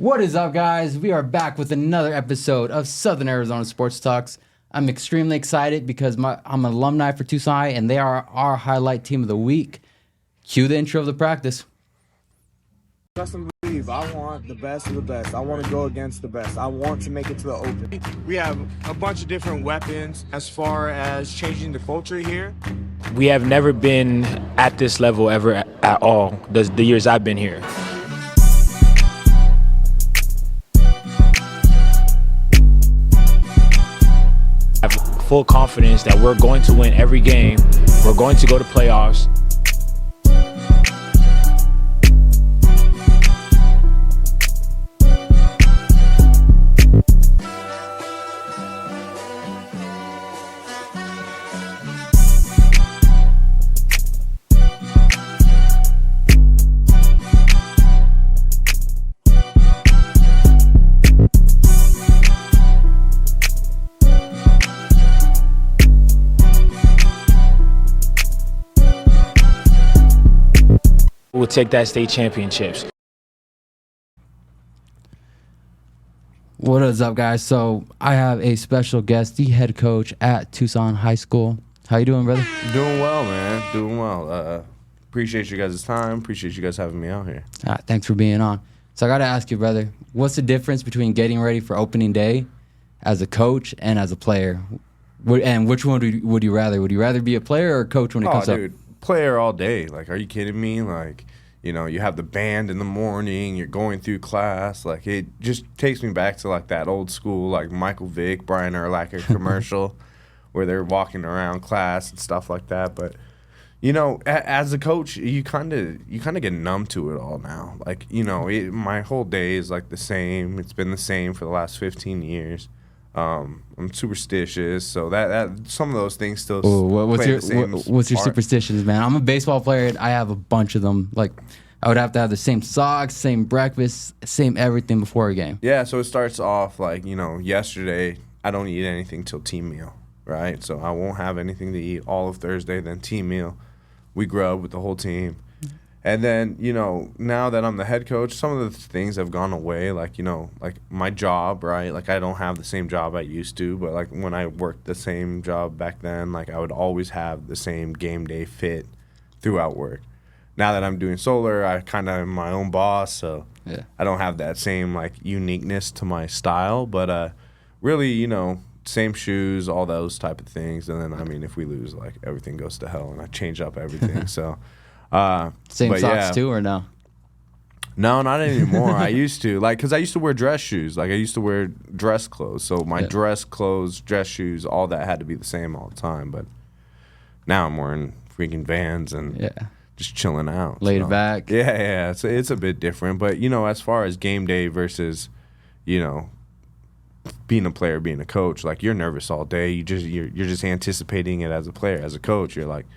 What is up, guys? We are back with another episode of Southern Arizona Sports Talks. I'm extremely excited because I'm an alumni for Tucson High, and they are our highlight team of the week. Cue the intro of the practice. Trust and believe. I want the best of the best. I want to go against the best. I want to make it to the open. We have a bunch of different weapons as far as changing the culture here. We have never been at this level ever at all, the years I've been here. I have full confidence that we're going to win every game. We're going to go to playoffs. We'll take that state championships. What is up, guys? So I have a special guest, the head coach at Tucson High School. How you doing, brother? Doing well, man. Doing well. Appreciate you guys' time. Appreciate you guys having me out here. Thanks for being on. So I got to ask you, brother, what's the difference between getting ready for opening day as a coach and as a player? And which one would you rather? Would you rather be a player or a coach when it comes up? Player all day. Like, are you kidding me? Like, you know, you have the band in the morning, you're going through class. Like, it just takes me back to, like, that old school, like, Michael Vick, Brian Urlacher commercial where they're walking around class and stuff like that. But, you know, as a coach, you kind of get numb to it all now. Like, you know, my whole day is, like, the same. It's been the same for the last 15 years. I'm superstitious, so that some of those things still. What's your superstitions, man? I'm a baseball player, and I have a bunch of them. Like, I would have to have the same socks, same breakfast, same everything before a game. Yeah, so it starts off like, you know, yesterday I don't eat anything till team meal, right? So I won't have anything to eat all of Thursday. Then team meal, we grub with the whole team. And then, you know, now that I'm the head coach, some of the things have gone away. Like, you know, like my job, right? Like, I don't have the same job I used to. But, like, when I worked the same job back then, like, I would always have the same game day fit throughout work. Now that I'm doing solar, I kind of am my own boss. So I don't have that same, like, uniqueness to my style. But really, you know, same shoes, all those type of things. And then, I mean, if we lose, like, everything goes to hell. And I change up everything. So... Same socks too, or no? No, not anymore. I used to, like, because I used to wear dress shoes. Like, I used to wear dress clothes. So my dress clothes, dress shoes, all that had to be the same all the time. But now I'm wearing freaking Vans and just chilling out. Laid back. Yeah. It's a bit different. But, you know, as far as game day versus, you know, being a player, being a coach, like, you're nervous all day. You're just anticipating it as a player. As a coach, you're like,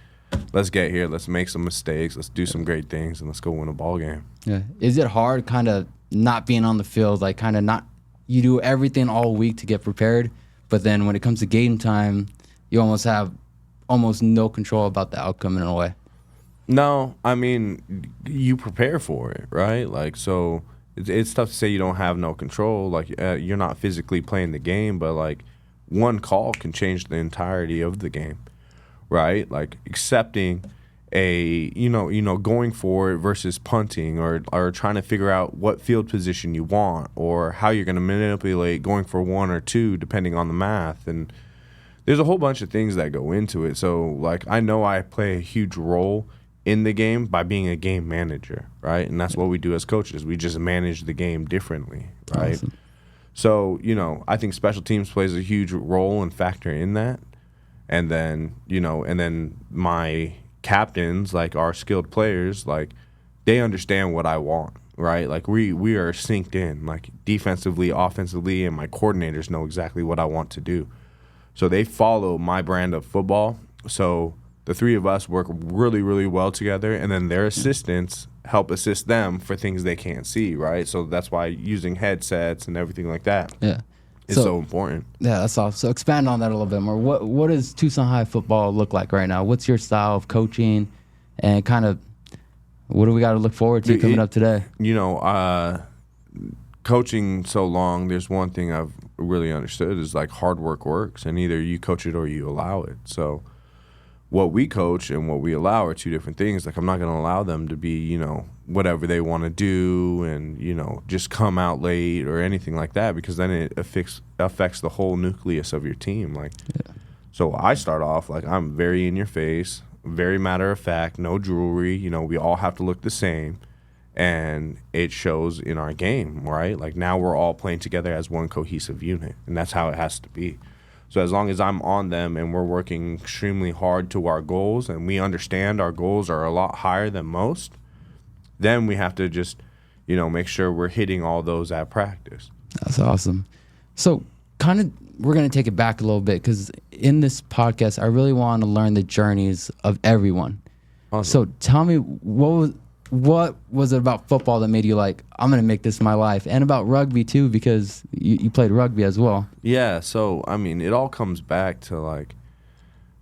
let's get here. Let's make some mistakes. Let's do some great things, and let's go win a ball game. Yeah. Is it hard kind of not being on the field, like kind of not – you do everything all week to get prepared, but then when it comes to game time, you almost have almost no control about the outcome in a way? No. I mean, you prepare for it, right? Like, so it's tough to say you don't have no control. Like, you're not physically playing the game, but, like, one call can change the entirety of the game. Right, like accepting a going for it versus punting, or trying to figure out what field position you want, or how you're going to manipulate going for one or two depending on the math. And there's a whole bunch of things that go into it. So, like, I know I play a huge role in the game by being a game manager, right? And that's what we do as coaches. We just manage the game differently, right? Awesome. So, you know, I think special teams plays a huge role and factor in that. And then, you know, my captains, like our skilled players, like, they understand what I want, right? Like, we are synced in, like, defensively, offensively, and my coordinators know exactly what I want to do. So they follow my brand of football. So the three of us work really, really well together, and then their assistants help assist them for things they can't see, right? So that's why using headsets and everything like that. Yeah. It's so important. Yeah, that's all. So expand on that a little bit more. What does Tucson High football look like right now? What's your style of coaching, and kind of what do we got to look forward to coming up today? You know, coaching so long, there's one thing I've really understood is like hard work works, and either you coach it or you allow it. So what we coach and what we allow are two different things. Like, I'm not going to allow them to be, you know, whatever they want to do and, you know, just come out late or anything like that, because then it affects the whole nucleus of your team. Like, so I start off like, I'm very in your face, very matter of fact, no jewelry. You know, we all have to look the same, and it shows in our game, right? Like, now we're all playing together as one cohesive unit, and that's how it has to be. So as long as I'm on them and we're working extremely hard to our goals, and we understand our goals are a lot higher than most, then we have to just, you know, make sure we're hitting all those at practice. That's awesome. So kind of, we're going to take it back a little bit, because in this podcast, I really want to learn the journeys of everyone. Awesome. So tell me, what was it about football that made you like, I'm going to make this my life? And about rugby too, because you played rugby as well. Yeah, so, I mean, it all comes back to, like,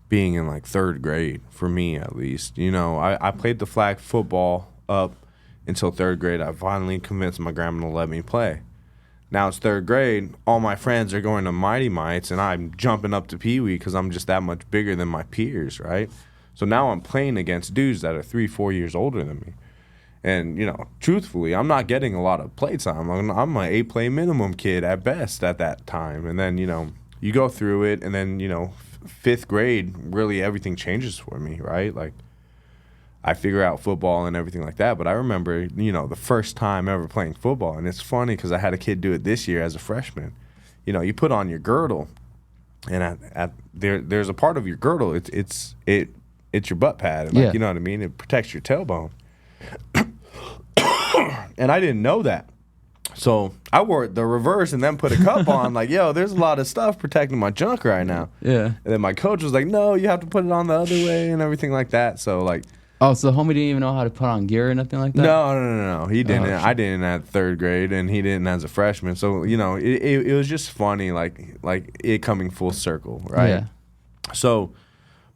being in, like, third grade, for me at least. You know, I played the flag football up until third grade. I finally convinced my grandma to let me play. Now it's third grade. All my friends are going to Mighty Mites, and I'm jumping up to Pee Wee because I'm just that much bigger than my peers, right? So now I'm playing against dudes that are 3-4 years older than me. And, you know, truthfully, I'm not getting a lot of play time. I'm an 8-play minimum kid at best at that time. And then, you know, you go through it, and then, you know, fifth grade, really everything changes for me, right? Like, I figure out football and everything like that. But I remember, you know, the first time ever playing football. And it's funny because I had a kid do it this year as a freshman. You know, you put on your girdle, and there's a part of your girdle. It's your butt pad. Like, you know what I mean? It protects your tailbone. And I didn't know that. So I wore the reverse and then put a cup on. Like, yo, there's a lot of stuff protecting my junk right now. Yeah. And then my coach was like, no, you have to put it on the other way and everything like that. So, like. Oh, so homie didn't even know how to put on gear or nothing like that? No. He didn't. I didn't at third grade, and he didn't as a freshman. So, you know, it was just funny, like it coming full circle, right? Yeah. So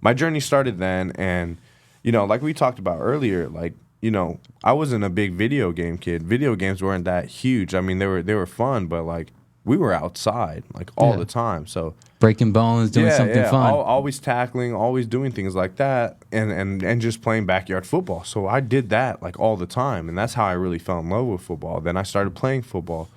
my journey started then, and, you know, like we talked about earlier, like, you know, I wasn't a big video game kid. Video games weren't that huge. I mean, they were fun, but, like, we were outside, like, all the time. So breaking bones, doing something fun. Always tackling, always doing things like that, and just playing backyard football. So I did that, like, all the time, and that's how I really fell in love with football. Then I started playing football,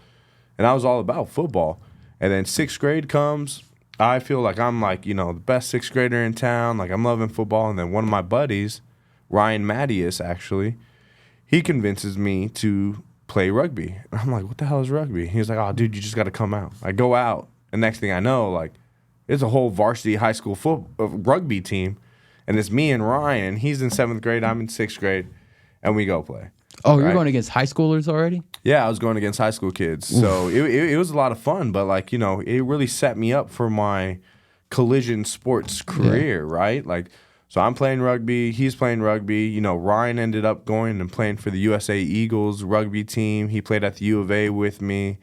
and I was all about football. And then sixth grade comes. I feel like I'm, like, you know, the best sixth grader in town. Like, I'm loving football. And then one of my buddies, Ryan Mattias, actually, he convinces me to play rugby. And I'm like, what the hell is rugby? He was like, oh, dude, you just got to come out. I go out, and next thing I know, like, it's a whole varsity high school rugby team, and it's me and Ryan. He's in 7th grade, I'm in 6th grade, and we go play. Oh, you're going against high schoolers already? Yeah, I was going against high school kids. Oof. So it was a lot of fun, but, like, you know, it really set me up for my collision sports career, right? Like, so I'm playing rugby, he's playing rugby. You know, Ryan ended up going and playing for the USA Eagles rugby team. He played at the U of A with me.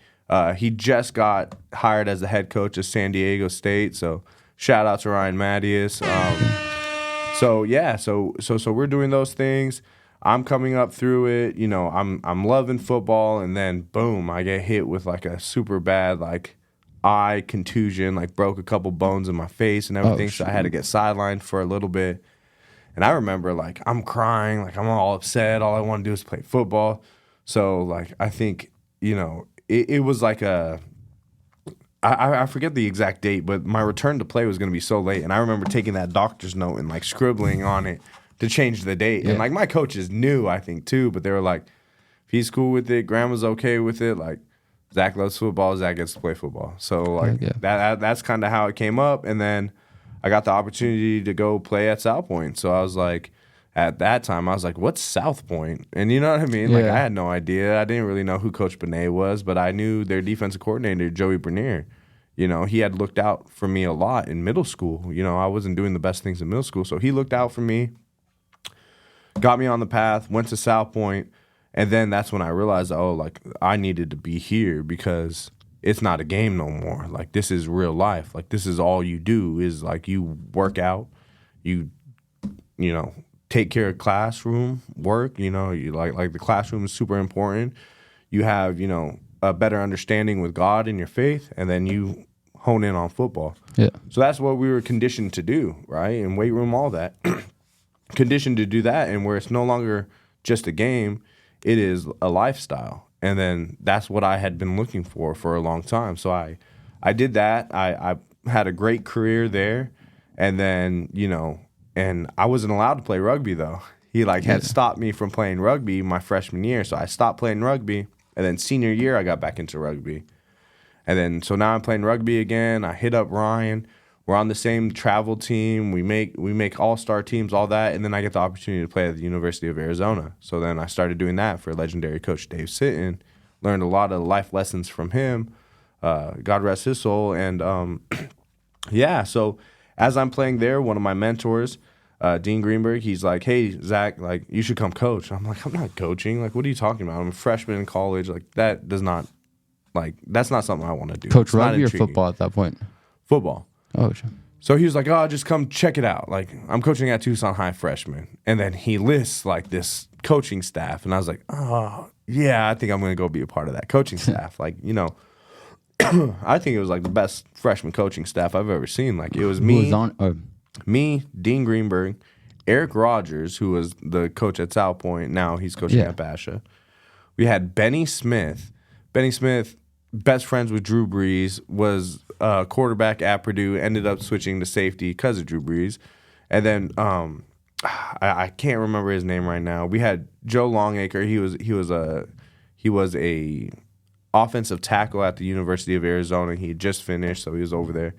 He just got hired as the head coach of San Diego State. So shout out to Ryan Mattias. So we're doing those things. I'm coming up through it. You know, I'm loving football, and then boom, I get hit with, like, a super bad, like, eye contusion, like, broke a couple bones in my face and everything. So I had to get sidelined for a little bit. And I remember, like, I'm crying, like, I'm all upset. All I want to do is play football. So, like, I think, you know, it was like I forget the exact date, but my return to play was going to be so late. And I remember taking that doctor's note and, like, scribbling on it to change the date. Yeah. And, like, my coaches knew, I think, too, but they were like, if he's cool with it, grandma's okay with it, like, Zach loves football, Zach gets to play football. So, like, that's kind of how it came up. And then I got the opportunity to go play at South Point. So I was like, at that time, I was like, what's South Point? And you know what I mean? Like, I had no idea. I didn't really know who Coach Benet was, but I knew their defensive coordinator, Joey Bernier. You know, he had looked out for me a lot in middle school. You know, I wasn't doing the best things in middle school. So he looked out for me, got me on the path, went to South Point. And then that's when I realized, oh, like, I needed to be here because it's not a game no more. Like, this is real life. Like, this is all you do is, like, you work out, you know, take care of classroom work. You know, you like the classroom is super important. You have, you know, a better understanding with God and your faith, and then you hone in on football. Yeah. So that's what we were conditioned to do, right? In weight room, all that. Conditioned to do that, and where it's no longer just a game, it is a lifestyle. And then that's what I had been looking for a long time. So I did that. I had a great career there. And then, and I wasn't allowed to play rugby, though. He had stopped me from playing rugby my freshman year. So I stopped playing rugby. And then senior year, I got back into rugby. And then, so now I'm playing rugby again. I hit up Ryan. We're on the same travel team. We make all-star teams, all that. And then I get the opportunity to play at the University of Arizona. So then I started doing that for legendary coach Dave Sitton. Learned a lot of life lessons from him. God rest his soul. And, so as I'm playing there, one of my mentors, Dean Greenberg, he's like, hey, Zach, you should come coach. I'm like, I'm not coaching. What are you talking about? I'm a freshman in college. That does not, that's not something I want to do. Coach rugby or football at that point? Football. Oh, sure. So he was like, oh, just come check it out. I'm coaching at Tucson High freshman. And then he lists this coaching staff. And I was like, oh, yeah, I think I'm going to go be a part of that coaching staff. I think it was the best freshman coaching staff I've ever seen. It was me, me, Dean Greenberg, Eric Rogers, who was the coach at South Point. Now he's coaching at Basha. We had Benny Smith. Benny Smith, best friends with Drew Brees, was quarterback at Purdue, ended up switching to safety because of Drew Brees. And then I can't remember his name right now. We had Joe Longacre. He was a offensive tackle at the University of Arizona. He had just finished, so he was over there.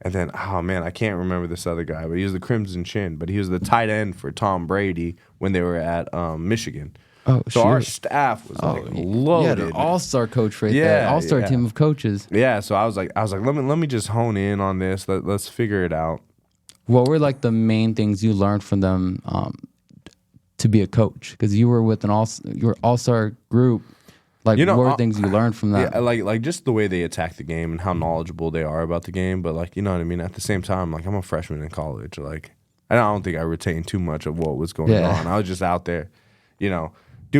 And then, oh man, I can't remember this other guy, but he was the Crimson Chin. But he was the tight end for Tom Brady when they were at Michigan. Oh, so our staff was loaded. Yeah, an all-star coach there, all-star team of coaches. Yeah, so I was like, let me just hone in on this. Let's figure it out. What were the main things you learned from them to be a coach? Because you were with your all-star group. What were things you learned from that? Yeah, just the way they attack the game and how knowledgeable they are about the game. But you know what I mean. At the same time, I'm a freshman in college. I don't think I retained too much of what was going on. I was just out there, do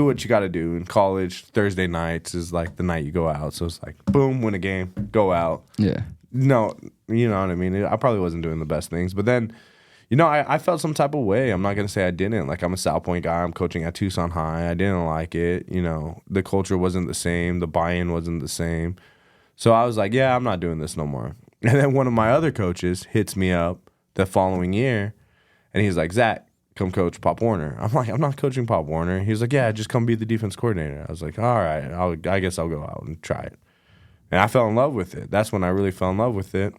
what you got to do. In college, Thursday nights is the night you go out. So it's boom, win a game, go out. Yeah. No, you know what I mean? I probably wasn't doing the best things. But then, I felt some type of way. I'm not going to say I didn't. I'm a South Point guy. I'm coaching at Tucson High. I didn't like it. The culture wasn't the same. The buy-in wasn't the same. So I was like, yeah, I'm not doing this no more. And then one of my other coaches hits me up the following year, and he's like, Zach, come coach Pop Warner. I'm like, I'm not coaching Pop Warner. He was like, yeah, just come be the defense coordinator. I was like, all right, I guess I'll go out and try it. And I fell in love with it. That's when I really fell in love with it.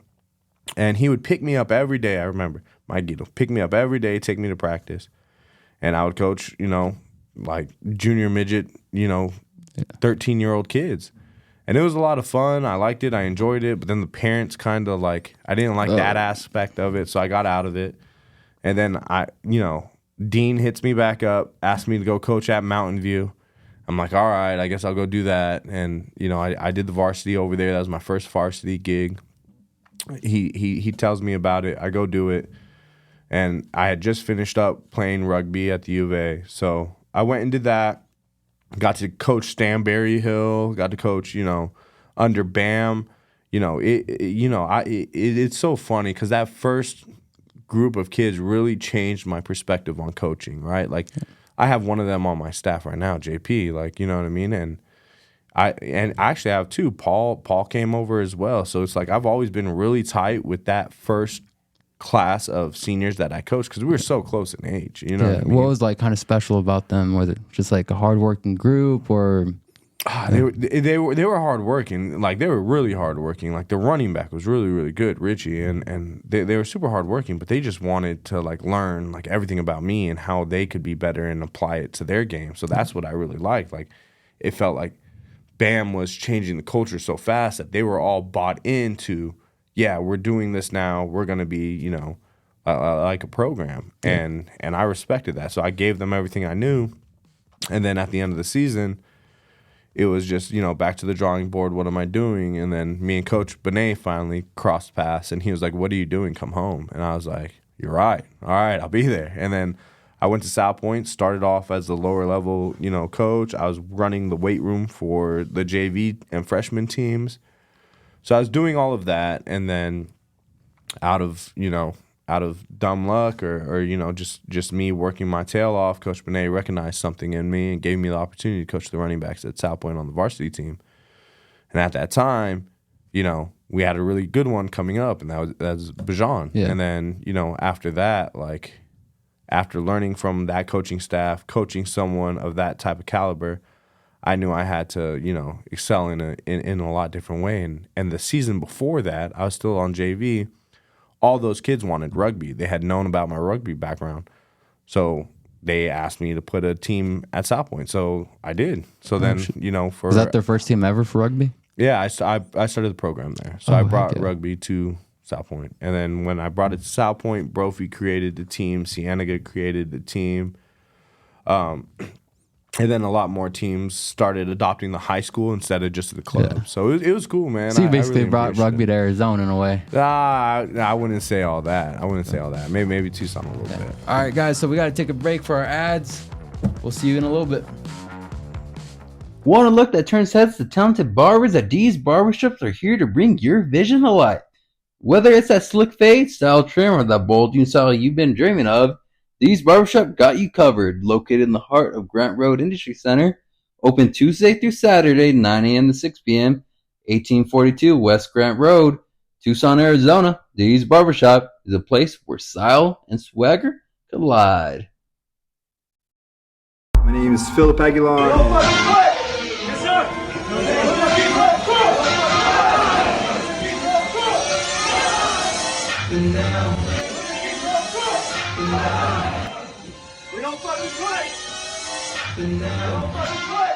And he would pick me up every day. I remember Mike Guido pick me up every day, take me to practice. And I would coach, junior midget, 13-year-old kids. And it was a lot of fun. I liked it. I enjoyed it. But then the parents kind of I didn't like that aspect of it. So I got out of it. And then Dean hits me back up, asked me to go coach at Mountain View. I'm like, all right, I guess I'll go do that. And, I did the varsity over there. That was my first varsity gig. He tells me about it. I go do it. And I had just finished up playing rugby at the U of A. So I went and did that. Got to coach Stan Berryhill. Got to coach, under Bam. It's so funny because that first group of kids really changed my perspective on coaching, right? I have one of them on my staff right now, JP, you know what I mean? And I actually have two. Paul came over as well. So it's I've always been really tight with that first class of seniors that I coached because we were so close in age. You know what I mean? What was kind of special about them? Was it just a hardworking group or? They were hardworking. They were really hardworking. The running back was really, really good, Richie, and they were super hardworking. But they just wanted to learn everything about me and how they could be better and apply it to their game. So that's what I really liked. It felt like Bam was changing the culture so fast that they were all bought into. Yeah, we're doing this now. We're gonna be, like a program, and I respected that. So I gave them everything I knew, and then at the end of the season. It was just, back to the drawing board. What am I doing? And then me and Coach Benet finally crossed paths, and he was like, what are you doing? Come home. And I was like, you're right. All right, I'll be there. And then I went to South Point, started off as the lower level, coach. I was running the weight room for the JV and freshman teams. So I was doing all of that, and then out of dumb luck or just me working my tail off, Coach Benet recognized something in me and gave me the opportunity to coach the running backs at South Point on the varsity team. And at that time, we had a really good one coming up, and that was Bajan. Yeah. And then, after that, after learning from that coaching staff, coaching someone of that type of caliber, I knew I had to, excel in a lot different way. And the season before that, I was still on JV. All those kids wanted rugby. They had known about my rugby background. So they asked me to put a team at South Point. So I did. So then, for... Was that their first team ever for rugby? Yeah, I started the program there. So I brought rugby to South Point. And then when I brought it to South Point, Brophy created the team. Cienega created the team. And then a lot more teams started adopting the high school instead of just the club. Yeah. So it was cool, man. So you basically brought rugby to Arizona in a way. I wouldn't say all that. Maybe Tucson a little bit. All right, guys. So we got to take a break for our ads. We'll see you in a little bit. Want a look that turns heads? The talented barbers at D's Barbershops are here to bring your vision to life. Whether it's that slick fade, style trim, or that bold new style you've been dreaming of, D's Barbershop got you covered. Located in the heart of Grant Road Industry Center, open Tuesday through Saturday, 9 a.m. to 6 p.m., 1842 West Grant Road, Tucson, Arizona. D's Barbershop is a place where style and swagger collide. My name is Philip Aguilar. We don't fucking play! We don't fucking play!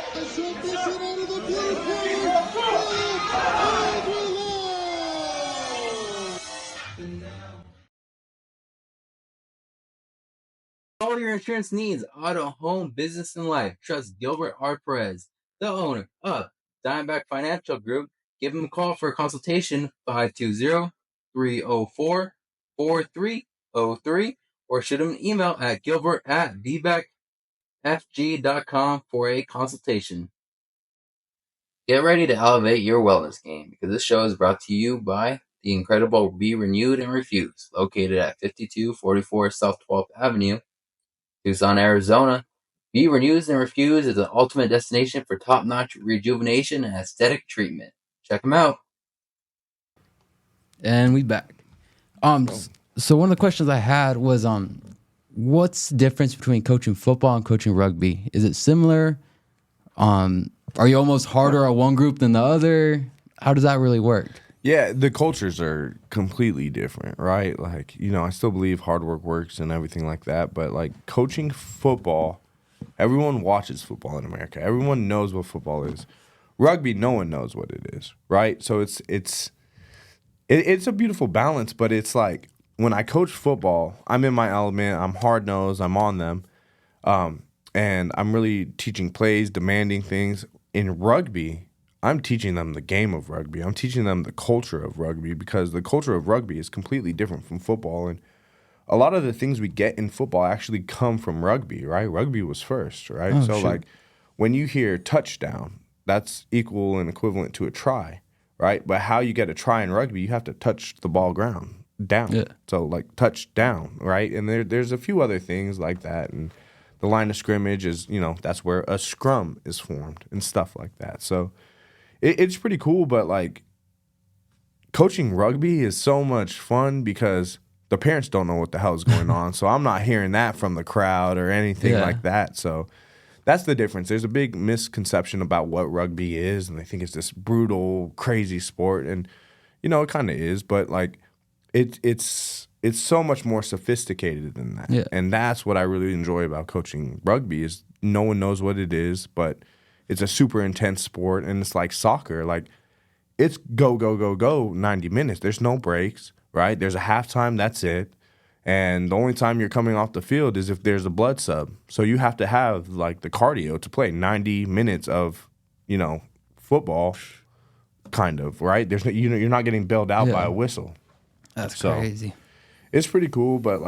All your insurance needs, auto, home, business, and life. Trust Gilbert R. Perez, the owner of Diamondback Financial Group. Give him a call for a consultation, 520-304-4303, or shoot him an email at gilbert@vbackfg.com for a consultation. Get ready to elevate your wellness game, because this show is brought to you by the incredible Be Renewed and Refuse, located at 5244 South 12th Avenue, Tucson, Arizona. Be Renewed and Refuse is the ultimate destination for top-notch rejuvenation and aesthetic treatment. Check them out. And we back. So one of the questions I had was, what's the difference between coaching football and coaching rugby? Is it similar? Are you almost harder on one group than the other? How does that really work? Yeah, the cultures are completely different, right? I still believe hard work works and everything like that, but coaching football, everyone watches football in America. Everyone knows what football is. Rugby, no one knows what it is, right? So it's a beautiful balance, but it's when I coach football, I'm in my element, I'm hard-nosed, I'm on them, and I'm really teaching plays, demanding things. In rugby, I'm teaching them the game of rugby. I'm teaching them the culture of rugby, because the culture of rugby is completely different from football. And a lot of the things we get in football actually come from rugby, right? Rugby was first, right? Oh, so shit. when you hear touchdown, that's equal and equivalent to a try, right? But how you get a try in rugby, you have to touch the ball ground down. Yeah. So touch down, right? And there's a few other things like that. And the line of scrimmage is, that's where a scrum is formed and stuff like that. So it's pretty cool, but coaching rugby is so much fun because the parents don't know what the hell is going on. So I'm not hearing that from the crowd or anything like that. So that's the difference. There's a big misconception about what rugby is, and they think it's this brutal, crazy sport. And, it kind of is, but it's so much more sophisticated than that. Yeah. And that's what I really enjoy about coaching rugby is no one knows what it is, but it's a super intense sport, and it's like soccer. It's go, go, go, go 90 minutes. There's no breaks, right? There's a halftime, that's it. And the only time you're coming off the field is if there's a blood sub. So you have to have, the cardio to play 90 minutes of, football, kind of, right? You're not getting bailed out by a whistle. That's crazy. It's pretty cool, but,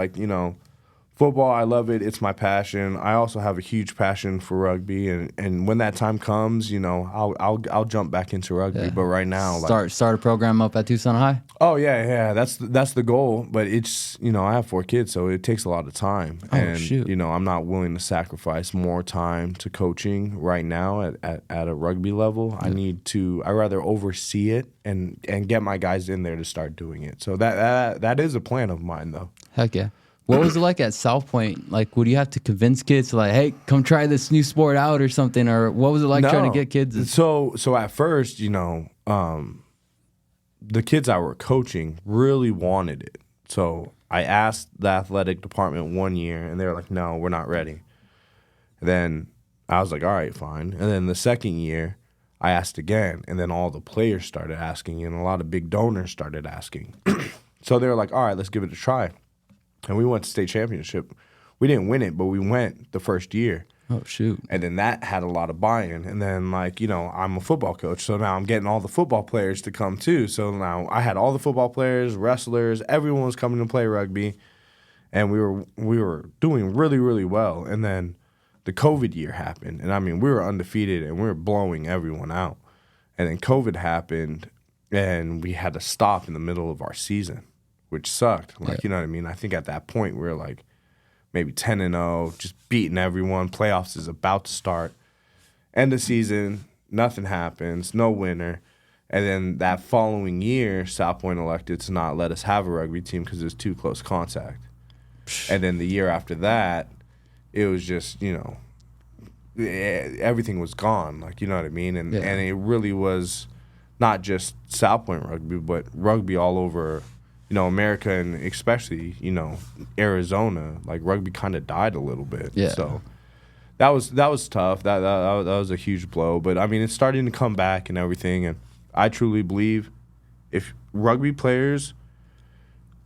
Football, I love it. It's my passion. I also have a huge passion for rugby, and when that time comes, I'll jump back into rugby. Yeah. But right now, Start a program up at Tucson High. oh yeah, that's the goal. But it's I have 4 kids, so it takes a lot of time. Oh, and shoot. I'm not willing to sacrifice more time to coaching right now at a rugby level. I rather oversee it and get my guys in there to start doing it. So that is a plan of mine, though. Heck yeah. What was it like at South Point? Like, would you have to convince kids to hey, come try this new sport out or something? Or what was it like trying to get kids? So at first, the kids I were coaching really wanted it. So I asked the athletic department one year, and they were like, no, we're not ready. Then I was like, all right, fine. And then the second year, I asked again, and then all the players started asking, and a lot of big donors started asking. So they were like, all right, let's give it a try. And we went to state championship. We didn't win it, but we went the first year. Oh, shoot. And then that had a lot of buy-in. And then, I'm a football coach, so now I'm getting all the football players to come too. So now I had all the football players, wrestlers, everyone was coming to play rugby. And we were doing really, really well. And then the COVID year happened. And, we were undefeated, and we were blowing everyone out. And then COVID happened, and we had to stop in the middle of our season, which sucked. You know what I mean? I think at that point we were maybe 10-0, just beating everyone. Playoffs is about to start. End of season, nothing happens, no winner. And then that following year, South Point elected to not let us have a rugby team because it was too close contact. And then the year after that, it was just, everything was gone. You know what I mean? And it really was not just South Point rugby, but rugby all over America, and especially, Arizona, rugby kind of died a little bit. Yeah. So that was tough. That was a huge blow. But, it's starting to come back and everything. And I truly believe if rugby players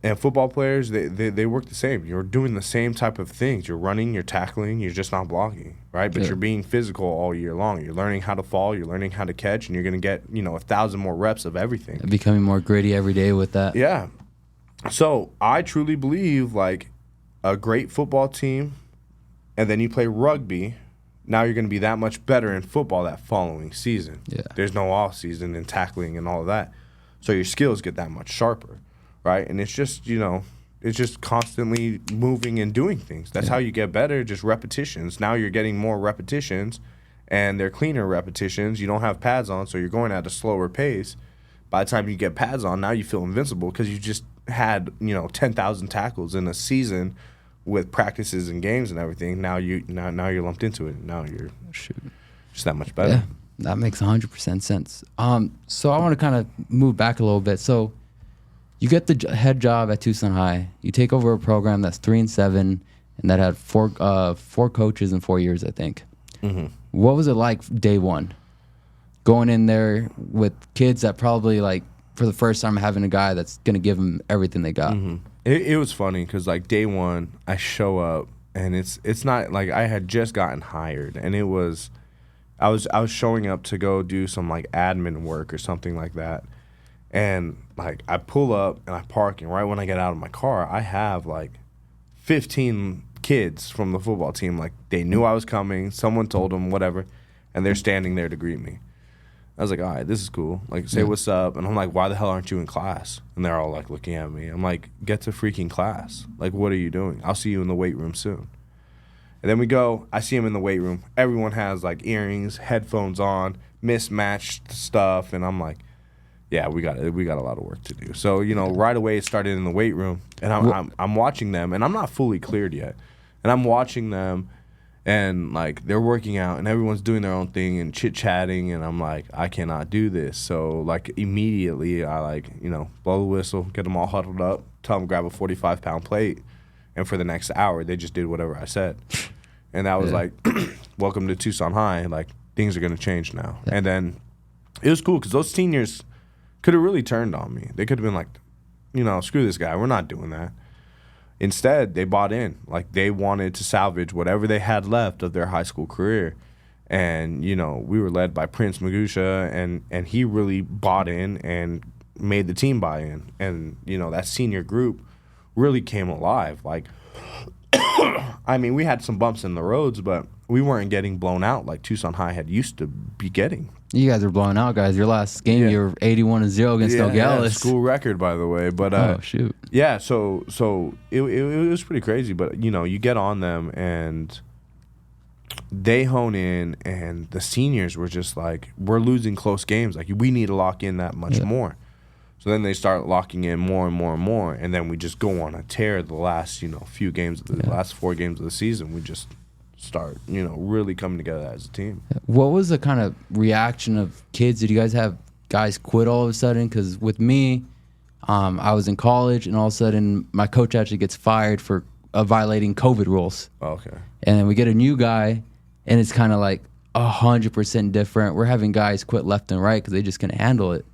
and football players, they work the same. You're doing the same type of things. You're running, you're tackling, you're just not blocking, right? But you're being physical all year long. You're learning how to fall, you're learning how to catch, and you're going to get, 1,000 more reps of everything. Becoming more gritty every day with that. Yeah. So I truly believe a great football team, and then you play rugby, now you're going to be that much better in football that following season. Yeah. There's no off season and tackling and all of that. So your skills get that much sharper, right? And it's just, it's just constantly moving and doing things. That's how you get better, just repetitions. Now you're getting more repetitions, and they're cleaner repetitions. You don't have pads on, so you're going at a slower pace. By the time you get pads on, now you feel invincible because you just had 10,000 tackles in a season with practices and games and everything. Now you're lumped into it. Now you're just that much better. Yeah, that makes 100% sense. So I want to kind of move back a little bit. So you get the head job at Tucson High. You take over a program that's 3-7, and that had four coaches in 4 years, I think. Mm-hmm. What was it like day one? Going in there with kids that probably for the first time having a guy that's going to give them everything they got. Mm-hmm. It was funny because day one I show up, and it's not I had just gotten hired, and I was showing up to go do some admin work or something like that, and I pull up and I park, and right when I get out of my car I have 15 kids from the football team. They knew I was coming, someone told them, whatever, and they're standing there to greet me. I was like, all right, this is cool. Say what's up. And I'm like, why the hell aren't you in class? And they're all looking at me. I'm like, get to freaking class. What are you doing? I'll see you in the weight room soon. And then we go. I see him in the weight room. Everyone has earrings, headphones on, mismatched stuff. And I'm like, yeah, we got a lot of work to do. So, right away it started in the weight room. And I'm watching them. And I'm not fully cleared yet. And I'm watching them. And they're working out, and everyone's doing their own thing and chit chatting, and I'm like, I cannot do this. So immediately I blow the whistle, get them all huddled up, tell them grab a 45-pound plate, and for the next hour they just did whatever I said, and that was welcome to Tucson High. Things are gonna change now. Yeah. And then it was cool because those seniors could have really turned on me. They could have been screw this guy, we're not doing that. Instead, they bought in. They wanted to salvage whatever they had left of their high school career. And, we were led by Prince Magusha, and he really bought in and made the team buy in. And, that senior group really came alive. I mean, we had some bumps in the roads, but we weren't getting blown out like Tucson High had used to be getting. You guys are blowing out, guys. Your last game, you were 81-0 against Nogales. School record, by the way. But oh shoot. Yeah, so it was pretty crazy. But you get on them and they hone in, and the seniors were just like, we're losing close games. Like, we need to lock in that much more. So then they start locking in more and more and more, and then we just go on a tear the last few games, the last 4 games of the season. We just start really coming together as a team. What was the kind of reaction of kids? Did you guys have guys quit all of a sudden? Because with me, I was in college, and all of a sudden my coach actually gets fired for violating COVID rules. Okay. And then we get a new guy, and it's kind of like 100% different. We're having guys quit left and right because they just couldn't handle it.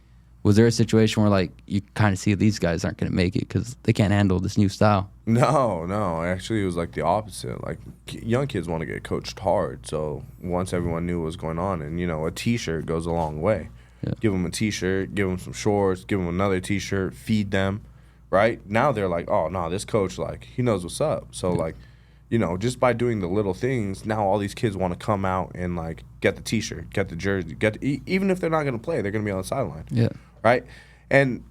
Was there a situation where like you kind of see these guys aren't going to make it because they can't handle this new style? No. Actually, it was like the opposite. Like, young kids want to get coached hard. So once everyone knew what was going on, and a T-shirt goes a long way. Yeah. Give them a T-shirt, give them some shorts, give them another T-shirt, feed them. Right now they're like, oh no, this coach, like, he knows what's up. So like, just by doing the little things, now all these kids want to come out and like get the T-shirt, get the jersey, even if they're not going to play, they're going to be on the sideline. Yeah. Right? And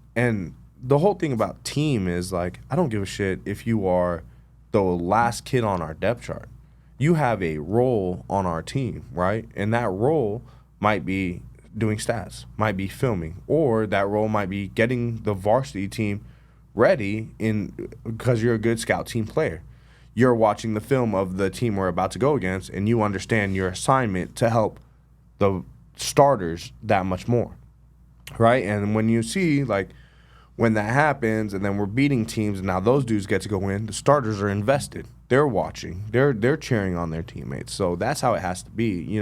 the whole thing about team is like, I don't give a shit if you are the last kid on our depth chart. You have a role on our team, right? And that role might be doing stats, might be filming, or that role might be getting the varsity team ready because you're a good scout team player. You're watching the film of the team we're about to go against, and you understand your assignment to help the starters that much more. Right? And when you see, like, when that happens and then we're beating teams and now those dudes get to go in, the starters are invested. They're watching. They're cheering on their teammates. So that's how it has to be.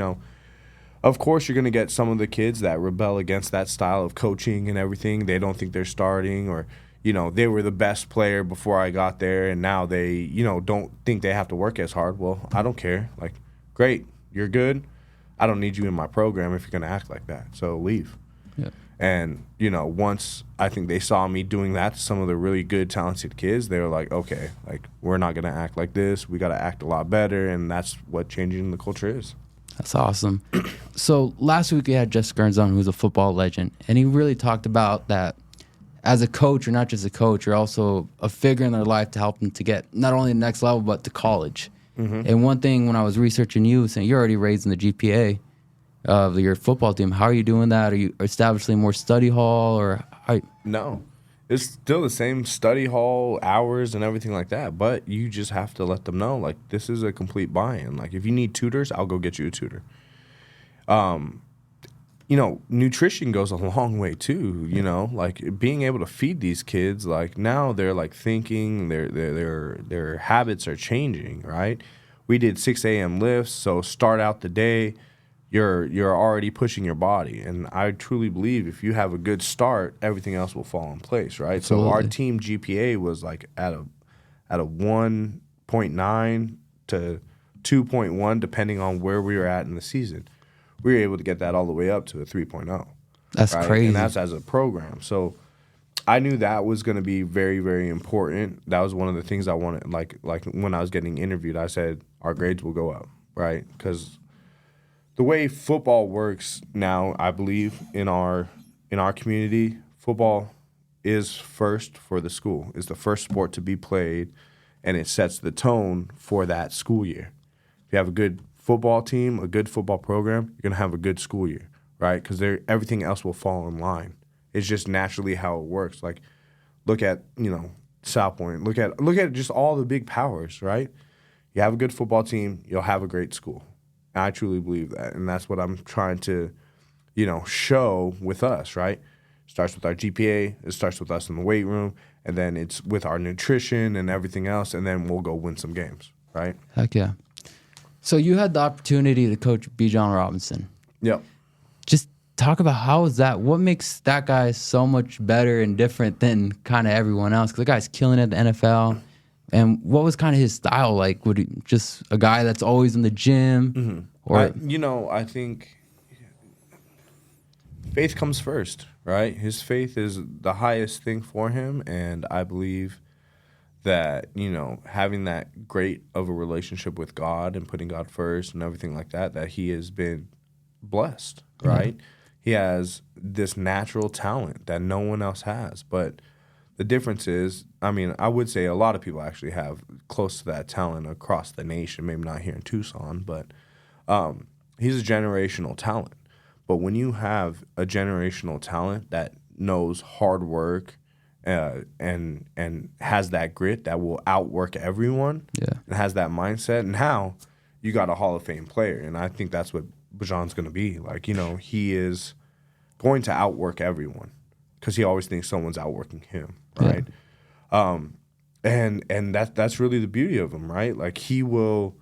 Of course, you're going to get some of the kids that rebel against that style of coaching and everything. They don't think they're starting, or, they were the best player before I got there and now they, don't think they have to work as hard. Well, I don't care. Like, great. You're good. I don't need you in my program if you're going to act like that. So leave. Yeah. And, once I think they saw me doing that to some of the really good, talented kids, they were like, okay, like, we're not going to act like this. We got to act a lot better, and that's what changing the culture is. That's awesome. So last week we had Jess Gerns on, who's a football legend, and he really talked about that as a coach, you're not just a coach, you're also a figure in their life to help them to get not only the next level, but to college. Mm-hmm. And one thing when I was researching you, saying you're already raising the GPA of your football team. How are you doing that? Are you establishing more study hall or? No, it's still the same study hall hours and everything like that. But you just have to let them know, like, this is a complete buy-in. Like, if you need tutors, I'll go get you a tutor. Nutrition goes a long way too. Like, being able to feed these kids. Like, now they're like thinking, their habits are changing. Right? We did 6 a.m. lifts, so start out the day. You're already pushing your body, and I truly believe if you have a good start, everything else will fall in place, right? Absolutely. So our team GPA was like at a 1.9 to 2.1, depending on where we were at in the season. We were able to get that all the way up to a 3.0. That's right? crazy, and that's as a program. So I knew that was going to be very, very important. That was one of the things I wanted. Like when I was getting interviewed, I said our grades will go up, right? Because the way football works now, I believe, in our community, football is first for the school. It's the first sport to be played, and it sets the tone for that school year. If you have a good football team, a good football program, you're going to have a good school year, right? Because everything else will fall in line. It's just naturally how it works. Like, look at, South Point. Look at just all the big powers, right? You have a good football team, you'll have a great school. I truly believe that, and that's what I'm trying to, show with us, right? It starts with our GPA, it starts with us in the weight room, and then it's with our nutrition and everything else, and then we'll go win some games, right? Heck yeah. So you had the opportunity to coach B. John Robinson. Yep. Just talk about how is that? What makes that guy so much better and different than kind of everyone else? Because the guy's killing it at the NFL. And what was kind of his style like? Would he just a guy that's always in the gym? Mm-hmm. Or I think faith comes first, right? His faith is the highest thing for him, and I believe that, you know, having that great of a relationship with God and putting God first and everything like that, that he has been blessed, right? He has this natural talent that no one else has. But the difference is, I mean, I would say a lot of people actually have close to that talent across the nation, maybe not here in Tucson, but he's a generational talent. But when you have a generational talent that knows hard work and has that grit that will outwork everyone and has that mindset, now you got a Hall of Fame player. And I think that's what Bajan's going to be. Like, you know, he is going to outwork everyone because he always thinks someone's outworking him, right? And that's really the beauty of him, right? Like, he will,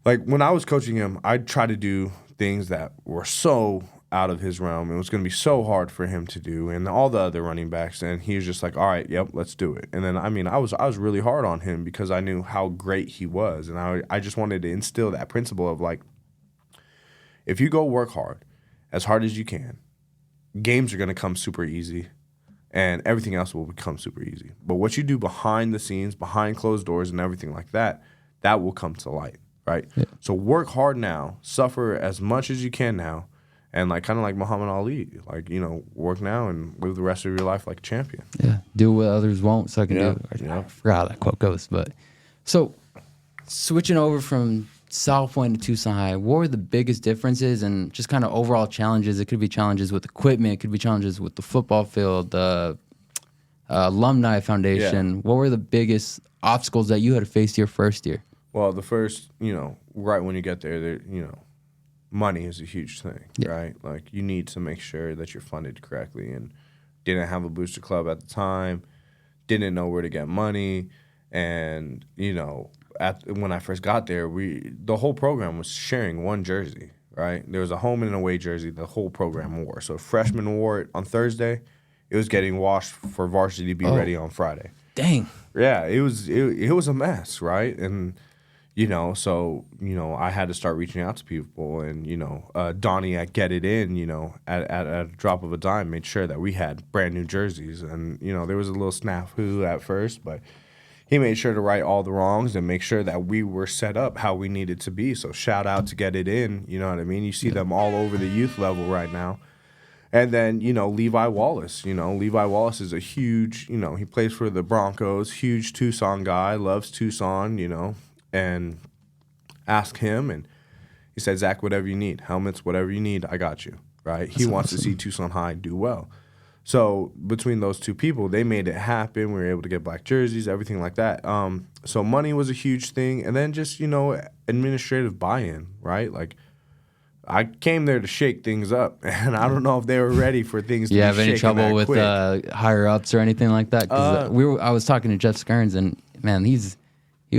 like, when I was coaching him, I'd try to do things that were so out of his realm. It was going to be so hard for him to do, and all the other running backs, and he was just like, all right, yep, let's do it. And then, I mean, I was really hard on him because I knew how great he was, and I just wanted to instill that principle of, like, if you go work hard as you can, games are going to come super easy, and everything else will become super easy. But what you do behind the scenes, behind closed doors and everything like that, that will come to light, right? Yeah. So work hard now, suffer as much as you can now, and like kind of like Muhammad Ali, like, you know, work now and live the rest of your life like a champion. Yeah, do what others won't, so I can do it. I forgot how that quote goes. But so switching over from South Point to Tucson High, what were the biggest differences and just kind of overall challenges? It could be challenges with equipment, it could be challenges with the football field, the alumni foundation. What were the biggest obstacles that you had to face your first year? Well, the first, you know, right when you get there, you know, money is a huge thing, right? Like, you need to make sure that you're funded correctly, and didn't have a booster club at the time, didn't know where to get money, and, you know, when I first got there, the whole program was sharing one jersey, right? There was a home and an away jersey the whole program wore. So if freshmen wore it on Thursday, it was getting washed for varsity to be ready on Friday. Dang. Yeah, it was a mess, right? And, you know, so, you know, I had to start reaching out to people, and, you know, Donnie at Get It In, you know, at a drop of a dime made sure that we had brand new jerseys. And, you know, there was a little snafu at first, but he made sure to right all the wrongs and make sure that we were set up how we needed to be. So shout out to Get It In, you know what I mean? You see them all over the youth level right now. And then, you know, Levi Wallace. You know, Levi Wallace is a huge, you know, he plays for the Broncos, huge Tucson guy, loves Tucson, you know, and ask him, and he said, Zach, whatever you need, helmets, whatever you need, I got you, right? He wants to see Tucson High do well. So between those two people, they made it happen. We were able to get black jerseys, everything like that. So money was a huge thing. And then just, you know, administrative buy-in, right? Like, I came there to shake things up, and I don't know if they were ready for things to be shaken that quick. You have any trouble with higher-ups or anything like that? Because I was talking to Jeff Skearns, and, man, he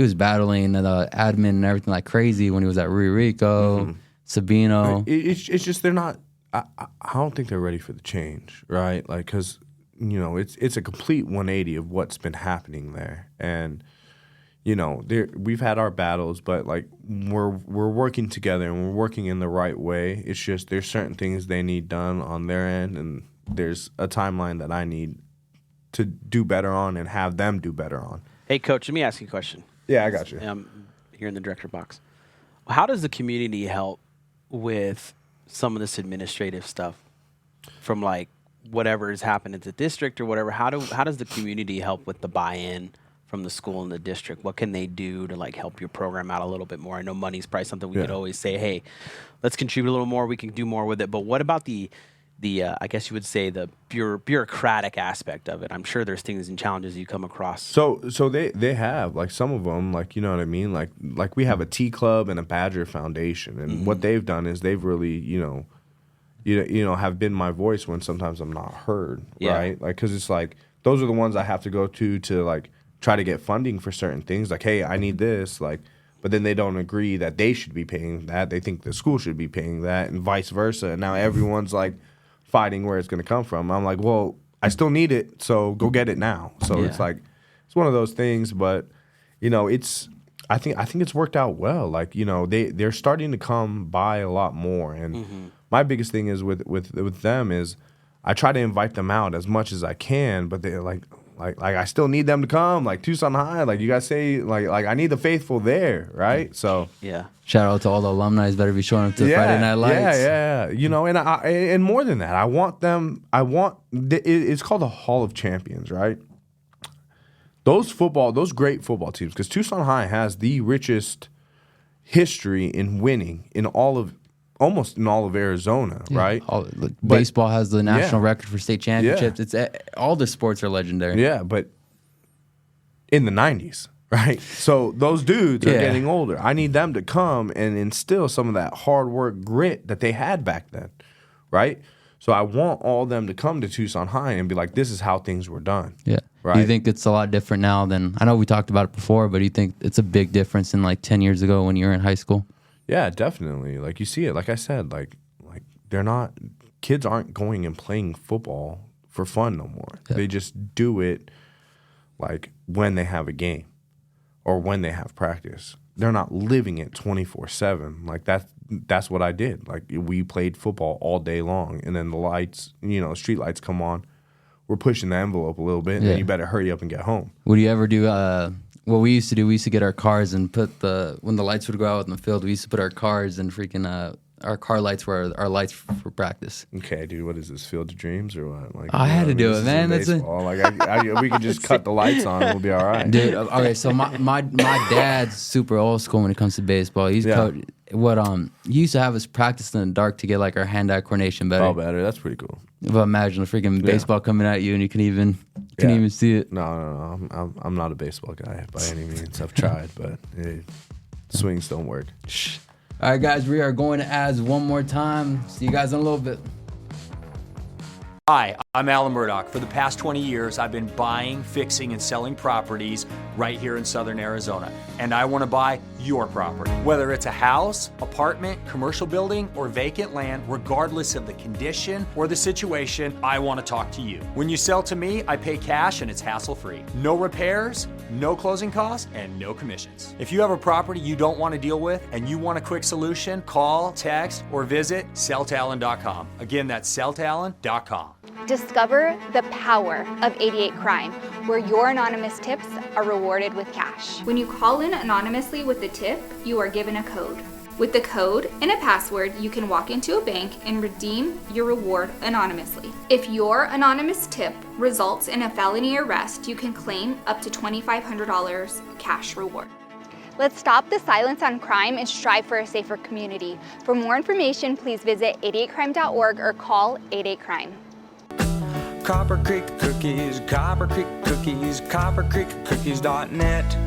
was battling the admin and everything like crazy when he was at Rico, Sabino. It's just they're not. I don't think they're ready for the change, right? Like, because, you know, it's a complete 180 of what's been happening there, and, you know, we've had our battles, but, like, we're working together and we're working in the right way. It's just there's certain things they need done on their end, and there's a timeline that I need to do better on and have them do better on. Hey, Coach, let me ask you a question. Yeah, I got you. Here in the director box. How does the community help with some of this administrative stuff from, like, whatever has happened at the district or whatever? How does the community help with the buy-in from the school and the district? What can they do to, like, help your program out a little bit more? I know money's probably something we could always say, hey, let's contribute a little more. We can do more with it. But what about the I guess you would say the bureaucratic aspect of it? I'm sure there's things and challenges you come across. So they have, like, some of them, like, you know what I mean? Like we have a T Club and a Badger Foundation, and what they've done is they've really, you know, have been my voice when sometimes I'm not heard, right? Like, because it's like those are the ones I have to go to like try to get funding for certain things. Like, hey, I need this, like, but then they don't agree that they should be paying that. They think the school should be paying that, and vice versa. And now everyone's like fighting where it's going to come from. I'm like, well, I still need it, so go get it now. So it's like, it's one of those things, but, you know, I think it's worked out well. Like, you know, they're starting to come by a lot more, and my biggest thing is with them is I try to invite them out as much as I can, but they're like, Like I still need them to come. Like Tucson High, like you guys say, like I need the faithful there, right? So Yeah. Shout out to all the alumni. Better be showing up to the Friday Night Lights. Yeah. You know, and more than that, I want them. It's called the Hall of Champions, right? Those great football teams, because Tucson High has the richest history in winning almost in all of Arizona, right? Baseball has the national record for state championships. Yeah. It's all the sports are legendary. Yeah, but in the 90s, right? So those dudes are getting older. I need them to come and instill some of that hard work, grit that they had back then, right? So I want all of them to come to Tucson High and be like, this is how things were done. Yeah. Right. Do you think it's a lot different now than, I know we talked about it before, but do you think it's a big difference in like 10 years ago when you were in high school? Yeah, definitely. Like you see it. Like I said, like kids aren't going and playing football for fun no more. Yeah. They just do it like when they have a game or when they have practice. They're not living it 24/7. Like that's what I did. Like we played football all day long, and then the lights, street lights come on. We're pushing the envelope a little bit, and then you better hurry up and get home. Would you ever do what we used to do? We used to get our cars and put when the lights would go out in the field, we used to put our cars and freaking our car lights were our lights for practice. Okay, dude, what is this, Field of Dreams or what? Like, I had to do it, man. That's we could just cut the lights on, we'll be all right, dude. Okay, so my dad's super old school when it comes to baseball. He's he used to have us practice in the dark to get like our hand-eye coordination better. Oh, better. That's pretty cool. But imagine a freaking baseball coming at you and you can even see it. No. I'm not a baseball guy by any means. I've tried, but swings don't work. All right, guys, we are going to ads one more time. See you guys in a little bit. Hi, I'm Alan Murdoch. For the past 20 years, I've been buying, fixing, and selling properties right here in Southern Arizona. And I want to buy your property. Whether it's a house, apartment, commercial building, or vacant land, regardless of the condition or the situation, I want to talk to you. When you sell to me, I pay cash and it's hassle-free. No repairs, no closing costs, and no commissions. If you have a property you don't want to deal with and you want a quick solution, call, text, or visit selltoalan.com. Again, that's selltoalan.com. Discover the power of 88 Crime, where your anonymous tips are rewarded with cash. When you call in anonymously with a tip, you are given a code. With the code and a password, you can walk into a bank and redeem your reward anonymously. If your anonymous tip results in a felony arrest, you can claim up to $2,500 cash reward. Let's stop the silence on crime and strive for a safer community. For more information, please visit 88crime.org or call 88crime. Copper Creek Cookies, Copper Creek Cookies, CopperCreekCookies.net.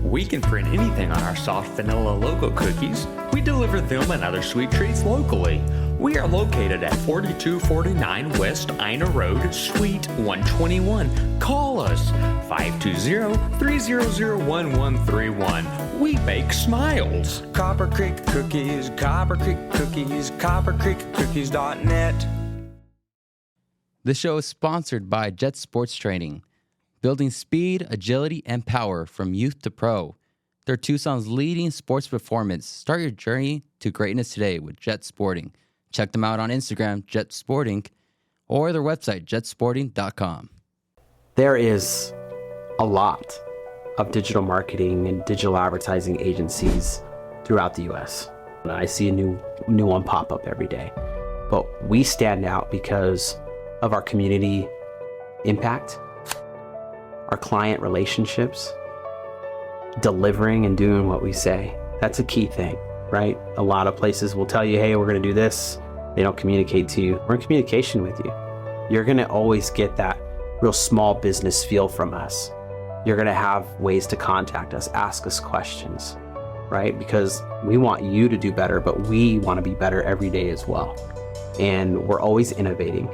We can print anything on our soft vanilla logo cookies. We deliver them and other sweet treats locally. We are located at 4249 West Ina Road, Suite 121. Call us 520-300-1131. We bake smiles. Copper Creek Cookies, Copper Creek Cookies, CopperCreekCookies.net. This show is sponsored by Jet Sports Training, building speed, agility, and power from youth to pro. They're Tucson's leading sports performance. Start your journey to greatness today with Jet Sporting. Check them out on Instagram, Jet Sporting, or their website, jetsporting.com. There is a lot of digital marketing and digital advertising agencies throughout the U.S. I see a new one pop up every day. But we stand out because of our community impact, our client relationships, delivering and doing what we say. That's a key thing, right? A lot of places will tell you, hey, we're going to do this. They don't communicate to you. We're in communication with you. You're going to always get that real small business feel from us. You're going to have ways to contact us, ask us questions, right? Because we want you to do better, but we want to be better every day as well. And we're always innovating.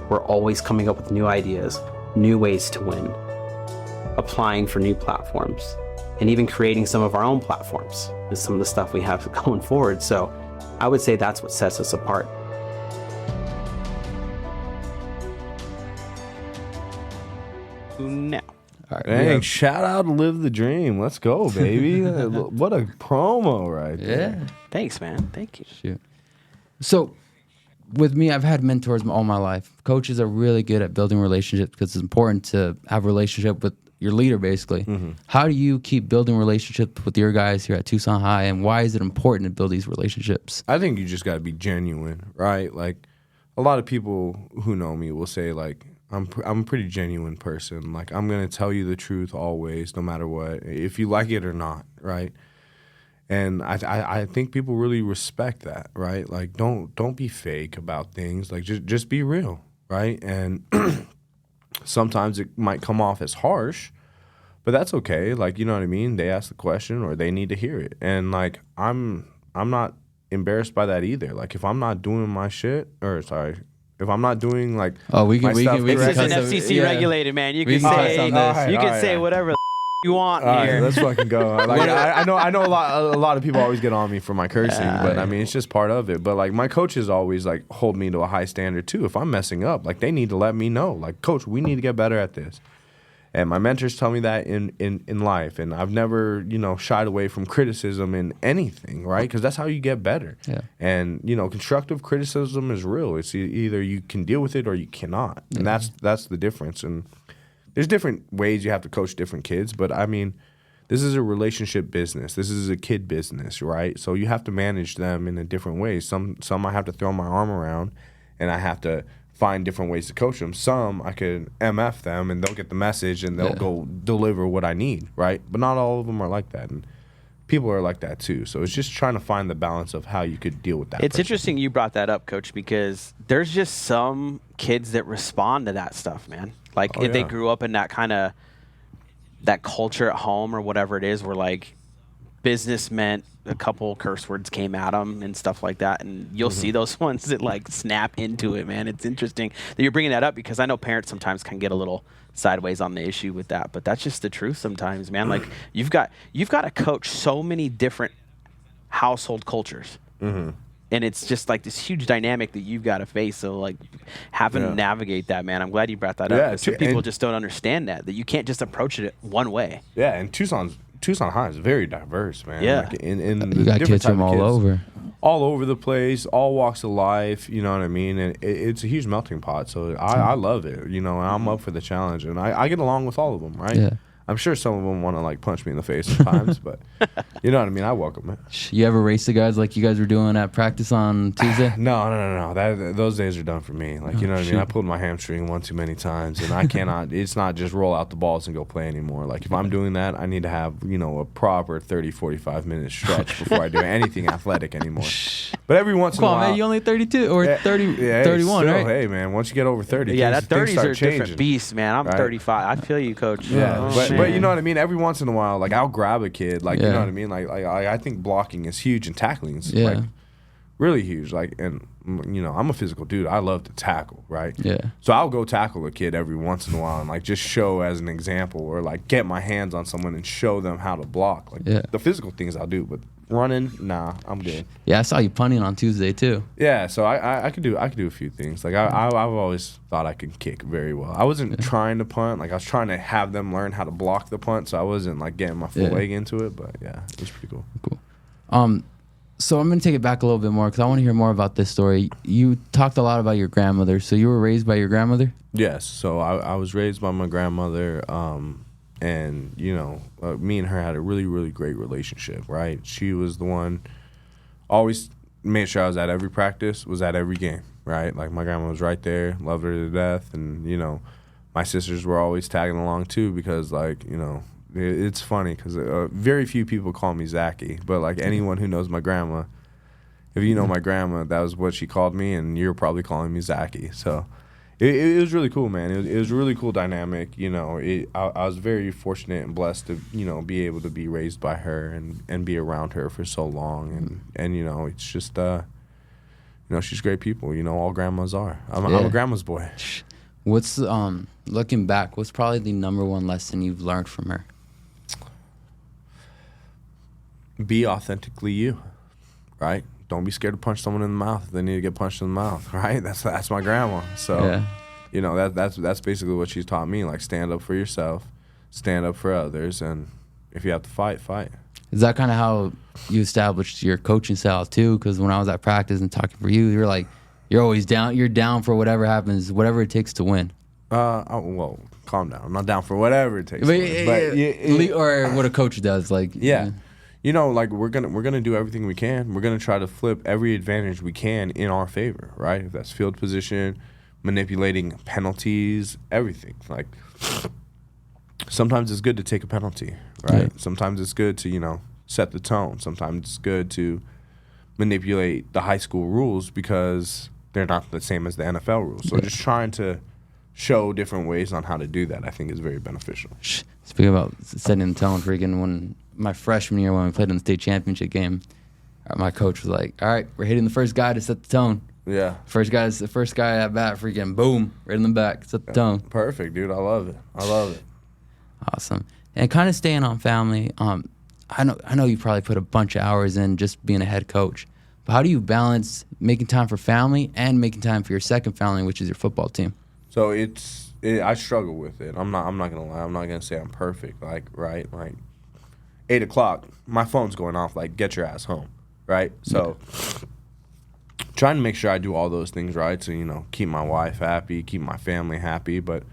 We're always coming up with new ideas, new ways to win, applying for new platforms, and even creating some of our own platforms is some of the stuff we have going forward. So I would say that's what sets us apart. Now. All right, dang, shout out to Live the Dream. Let's go, baby. What a promo right there. Yeah. Thanks, man. Thank you. Shoot. So with me, I've had mentors all my life. Coaches are really good at building relationships because it's important to have a relationship with your leader, basically. Mm-hmm. How do you keep building relationships with your guys here at Tucson High, and why is it important to build these relationships? I think you just got to be genuine, right? Like, a lot of people who know me will say, like, I'm a pretty genuine person. Like, I'm going to tell you the truth always, no matter what, if you like it or not, right? And I think people really respect that, right? Like, don't be fake about things. Like, just be real, right? And sometimes it might come off as harsh, but that's okay. Like, you know what I mean? They ask the question or they need to hear it. And, like, I'm not embarrassed by that either. Like, if I'm not doing my shit, or sorry, if I'm not doing, like, we can it's an FCC regulated, man. You can say whatever the you want here. Let's fucking go. Like, I know a lot of people always get on me for my cursing, but I mean, it's just part of it. But like, my coaches always like hold me to a high standard too. If I'm messing up, like, they need to let me know. Like, coach, we need to get better at this. And my mentors tell me that in life, and I've never, shied away from criticism in anything, right? Because that's how you get better. Yeah. And constructive criticism is real. It's either you can deal with it or you cannot, and that's the difference. And there's different ways you have to coach different kids, but I mean, this is a relationship business. This is a kid business, right? So you have to manage them in a different way. Some I have to throw my arm around, and I have to find different ways to coach them. Some I could MF them, and they'll get the message, and they'll go deliver what I need, right? But not all of them are like that, and people are like that too. So it's just trying to find the balance of how you could deal with that. It's interesting you brought that up, Coach, because there's just some kids that respond to that stuff, man. Like, if they grew up in that kind of that culture at home or whatever it is, where like business meant a couple curse words came at them and stuff like that, and you'll see those ones that like snap into it, man. It's interesting that you're bringing that up, because I know parents sometimes can get a little sideways on the issue with that, but that's just the truth sometimes, man. Like, you've got to coach so many different household cultures. And it's just like this huge dynamic that you've got to face. So like, having to navigate that, man. I'm glad you brought that up. 'Cause some people just don't understand that you can't just approach it one way. Yeah, and Tucson High is very diverse, man. Yeah, like in you got kids from all over the place, all walks of life. You know what I mean? And it's a huge melting pot. So I love it. And I'm up for the challenge, and I get along with all of them, right? Yeah. I'm sure some of them want to like punch me in the face sometimes, but you know what I mean? I welcome it. You ever race the guys like you guys were doing at practice on Tuesday? No. Those days are done for me. Like, you know what I mean? I pulled my hamstring one too many times, and I cannot, it's not just roll out the balls and go play anymore. Like, if I'm doing that, I need to have, a proper 30, 45 minute stretch before I do anything athletic anymore. But every once in a while. Man, you only 32 or 30, 31, still, right? Hey, man, once you get over 30, that 30s are a changing. different beast, man. I'm 35. I feel you, Coach. Yeah, but you know what I mean? Every once in a while, like, I'll grab a kid, like, you know what I mean? Like I think blocking is huge, and tackling is like really huge. Like, and I'm a physical dude. I love to tackle, right? Yeah. So I'll go tackle a kid every once in a while and like just show as an example, or like get my hands on someone and show them how to block. Like, the physical things I'll do, but running, nah, I'm good. Yeah, I saw you punting on Tuesday too. Yeah, so I could do a few things. Like, I've always thought I could kick very well. I wasn't trying to punt. Like, I was trying to have them learn how to block the punt, so I wasn't like getting my full leg into it. But yeah, it was pretty cool. Cool. So I'm gonna take it back a little bit more because I want to hear more about this story. You talked a lot about your grandmother. So you were raised by your grandmother? Yes. So I was raised by my grandmother. And, me and her had a really, really great relationship, right? She was the one always made sure I was at every practice, was at every game, right? Like, my grandma was right there, loved her to death. And, my sisters were always tagging along too, because, like, it's funny because very few people call me Zachy. But, like, anyone who knows my grandma, if you know my grandma, that was what she called me, and you're probably calling me Zachy. So it was really cool, man. It was a really cool dynamic. I was very fortunate and blessed to, be able to be raised by her and be around her for so long. And it's just, she's great people. All grandmas are. I'm a grandma's boy. What's, looking back, what's probably the number one lesson you've learned from her? Be authentically you, right? Don't be scared to punch someone in the mouth if they need to get punched in the mouth, right? That's my grandma. So, that's basically what she's taught me. Like, stand up for yourself, stand up for others, and if you have to fight, fight. Is that kind of how you established your coaching style too? Because when I was at practice and talking for you, you were like, You're always down. You're down for whatever happens, whatever it takes to win. Well, calm down. I'm not down for whatever it takes. Or what a coach does, like You know, like we're gonna do everything we can. We're gonna try to flip every advantage we can in our favor, right? If that's field position, manipulating penalties, everything. Like sometimes it's good to take a penalty, right? Yeah. Sometimes it's good to set the tone. Sometimes it's good to manipulate the high school rules because they're not the same as the NFL rules. So just trying to show different ways on how to do that, I think, is very beneficial. Speaking about setting the tone, freaking when my freshman year when we played in the state championship game, my coach was like, "All right, we're hitting the first guy to set the tone." Yeah. The first guy at bat, freaking boom, right in the back, set the tone. Perfect, dude. I love it. Awesome. And kind of staying on family. I know you probably put a bunch of hours in just being a head coach, but how do you balance making time for family and making time for your second family, which is your football team? So I struggle with it. I'm not gonna lie. I'm not gonna say I'm perfect. Like 8 o'clock, my phone's going off. Like, get your ass home, right? So trying to make sure I do all those things right. So keep my wife happy, keep my family happy, but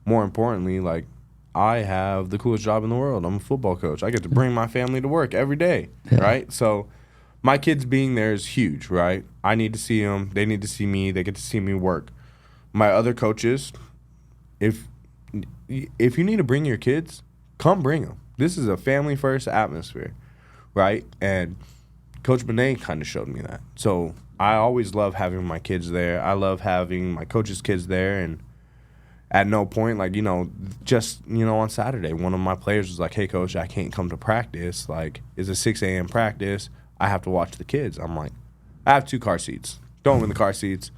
more importantly, like, I have the coolest job in the world. I'm a football coach. I get to bring my family to work every day, right? So my kids being there is huge, right? I need to see them. They need to see me. They get to see me work. My other coaches, if you need to bring your kids, come bring them. This is a family-first atmosphere, right? And Coach Benet kind of showed me that. So I always love having my kids there. I love having my coaches' kids there, and at no point, on Saturday, one of my players was like, "Hey, Coach, I can't come to practice. Like, it's a 6 a.m. practice. I have to watch the kids." I'm like, "I have 2 car seats. Throw them in the car seats.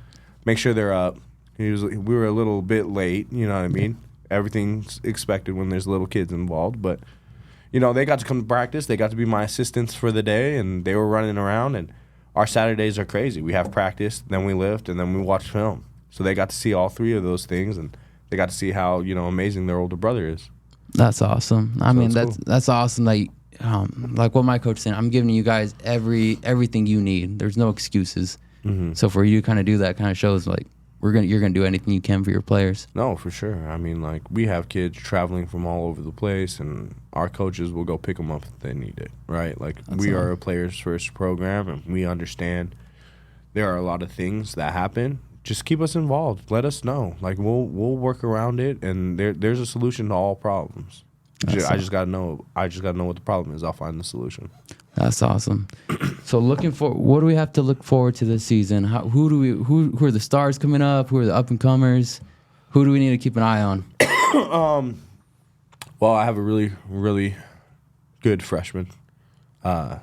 Make sure they're up." We were a little bit late, you know what I mean? Everything's expected when there's little kids involved. But, they got to come to practice. They got to be my assistants for the day, and they were running around. And our Saturdays are crazy. We have practice, then we lift, and then we watch film. So they got to see all 3 of those things, and they got to see how amazing their older brother is. That's awesome. That's awesome. Like what my coach said, I'm giving you guys everything you need. There's no excuses. Mm-hmm. So for you to kind of do that kind of shows like you're gonna do anything you can for your players. No, for sure. I mean, like, we have kids traveling from all over the place, and our coaches will go pick them up if they need it, right? Like, we are a players first program, and we understand there are a lot of things that happen. Just keep us involved. Let us know. Like, we'll work around it, and there's a solution to all problems. I just gotta know what the problem is. I'll find the solution. That's awesome. So what do we have to look forward to this season? Who are the stars coming up? Who are the up and comers? Who do we need to keep an eye on? Well, I have a really, really good freshman. Ezra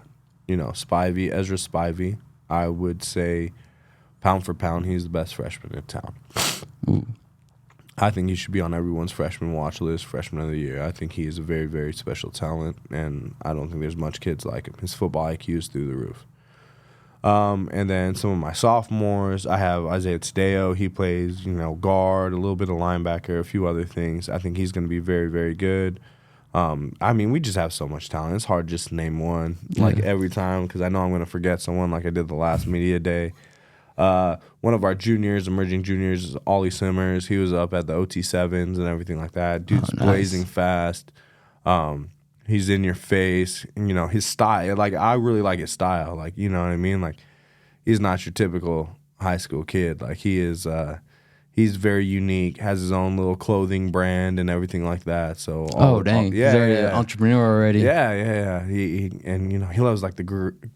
Spivey. I would say, pound for pound, he's the best freshman in town. Ooh. I think he should be on everyone's freshman watch list, freshman of the year. I think he is a very, very special talent, and I don't think there's much kids like him. His football IQ is through the roof. And then some of my sophomores, I have Isaiah Tadeo. He plays, guard, a little bit of linebacker, a few other things. I think he's going to be very, very good. We just have so much talent. It's hard just to name one, every time, because I know I'm going to forget someone like I did the last media day. One of our emerging juniors, is Ollie Simmers. He was up at the OT7s and everything like that. Dude's blazing fast. He's in your face. And, his style. Like, I really like his style. Like, you know what I mean? Like, he's not your typical high school kid. Like, he is. He's very unique. Has his own little clothing brand and everything like that. So. Dang! He's already an entrepreneur already. Yeah. He loves like the